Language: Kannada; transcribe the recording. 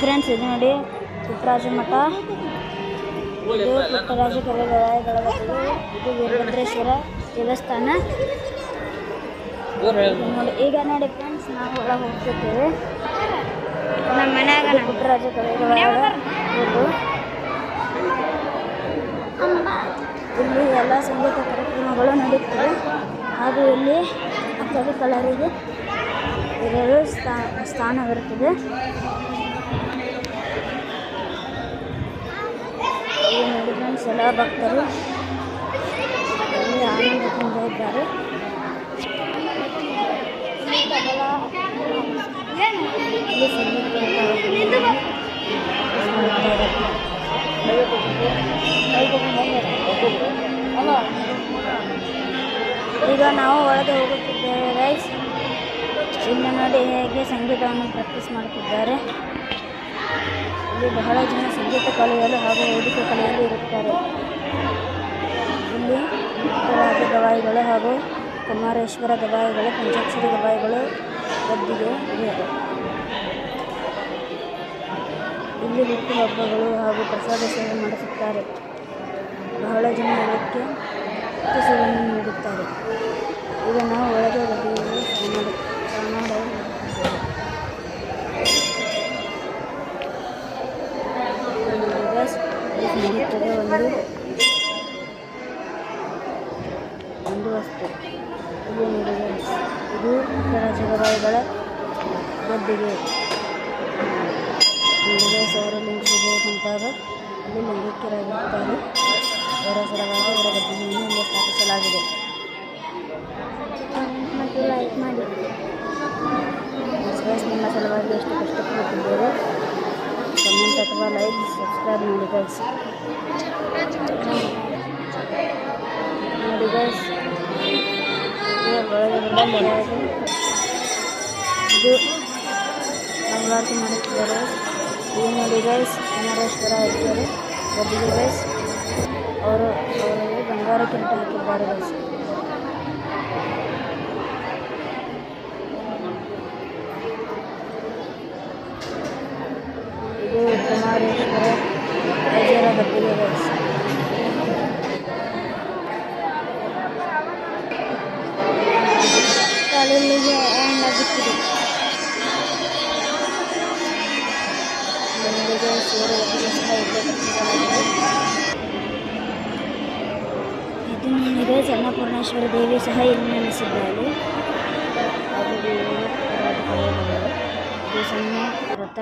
ಫ್ರೆಂಡ್ಸ್, ಇದು ನೋಡಿ ಪುಟ್ಟರಾಜ ಮಠ. ಇದು ಪುಟ್ಟರಾಜ ಕವಿಗಳ ಇದು ವೀರಭದ್ರೇಶ್ವರ ದೇವಸ್ಥಾನ ನೋಡಿ. ಈಗ ನೋಡಿ ಫ್ರೆಂಡ್ಸ್, ನಾವು ಒಳಗೆ ಹೋಗ್ತಿದ್ದೇವೆ. ನಮ್ಮ ಮನ್ಯಾಗ ಪುಟ್ಟರಾಜ ಕವಿಗಳ ಇಲ್ಲಿ ಎಲ್ಲ ಸಂಗೀತ ಕಾರ್ಯಕ್ರಮಗಳು ನಡೆಯುತ್ತವೆ. ಹಾಗೂ ಇಲ್ಲಿ ಕವಿಕಲರಿಗೆ ಇರಲು ಸ್ಥಾನವಿರುತ್ತದೆ. ಇಲ್ಲಿ ನೋಡಿ ಫ್ರೆಂಡ್ಸ್, ಎಲ್ಲ ಭಕ್ತರು ಇಲ್ಲಿ ಆನಂದದಿಂದ ಇದ್ದಾರೆ. ಈಗ ನಾವು ಒಳಗೆ ಹೋಗುತ್ತಿದ್ದೇವೆ ಗೈಸ್. ಇಲ್ಲಿ ನೋಡಿ ಹೇಗೆ ಸಂಗೀತವನ್ನು ಪ್ರಾಕ್ಟೀಸ್ ಮಾಡುತ್ತಿದ್ದಾರೆ. ಇಲ್ಲಿ ಬಹಳ ಜನ ಸಂಗೀತ ಕಲಿಯಲು ಹಾಗೂ ವೇದಿಕೆ ಕಲಿಯಲು ಇರುತ್ತಾರೆ. ಇಲ್ಲಿ ಪುಟ್ಟರಾಜ ಗವಾಯಿಗಳು ಹಾಗೂ ಕುಮಾರೇಶ್ವರ ಗವಾಯಿಗಳು, ಪಂಚಾಕ್ಷರಿ ಗವಾಯಿಗಳು ಗದ್ದಿಗೆ ಇವೆ. ಇಲ್ಲಿ ಹುಟ್ಟುಹಬ್ಬಗಳು ಹಾಗೂ ಪ್ರಸಾದ ಸೇವೆ ಮಾಡಿಸುತ್ತಾರೆ. ಬಹಳ ಜನ ಇದಕ್ಕೆ ಸೇವೆಯನ್ನು ನೀಡುತ್ತಾರೆ. ಈಗ ನಾವು ಒಳಗೆ ಗದ್ದಿಗೆ ನಡೆಯುತ್ತದೆ. ಒಂದು ವಸ್ತು ಇದು ನೋಡಿದೆ. ಇದು ಪುಟ್ಟರಾಜ ಗವಾಯಿಗಳ ಗದ್ದಿಗೆ. ಅವರು ಲಿಂಗಿಸಬೇಕಂತಾಗ ಅಲ್ಲಿ ಲಿಂಗಿಕರಾಗಿರುತ್ತಾರೆ. ಅವರ ಸಲುವಾಗಿ ಅವರ ಗದ್ದಿಗೆಯನ್ನು ಇಲ್ಲಿ ಸ್ಥಾಪಿಸಲಾಗಿದೆ. ಮತ್ತು ಲೈಕ್ ಮಾಡಿ ನಿಮ್ಮ ಸಲುವಾಗಿ ಎಷ್ಟು ಕಷ್ಟಪಡುತ್ತಿದ್ದೇವೆ. ಕಮೆಂಟ್ ಅಥವಾ ಲೈಕ್, ಸಬ್ಸ್ಕ್ರೈಬ್ ಮಾಡಿ ಗೈಸ್. ನೋಡಿ ಗೈಸ್, ಇದು ಮಂಗಳಾರತಿ ಮಾಡುತ್ತಿದ್ದಾರೆ. ಇದು ನೋಡಿ ಗೈಸ್, ಕುಮಾರೇಶ್ವರ ಇದ್ದಾರೆ ಗದ್ದಿಗೆ ಗೈಸ್. ಅವರಿಗೆ ಬಂಗಾರ ಕಿರೀಟ ಹಾಕಿದ್ದಾರೆ ಗೈಸ್. ಇದು ಕುಮಾರೇಶ್ವರ ರಾಜರ ಗದ್ದಿಗೆ ಗೈಸ್. ಕಾಲಿಗೆ ಆಗುತ್ತಿದೆ. ಇದು ನಿಮಗೆ ಅನ್ನಪೂರ್ಣೇಶ್ವರಿ ದೇವಿ ಸಹ ಇಲ್ಲಿ ನೆಲೆಸಿದ್ದಾರೆ. ಅದು ಸಣ್ಣ ರಥ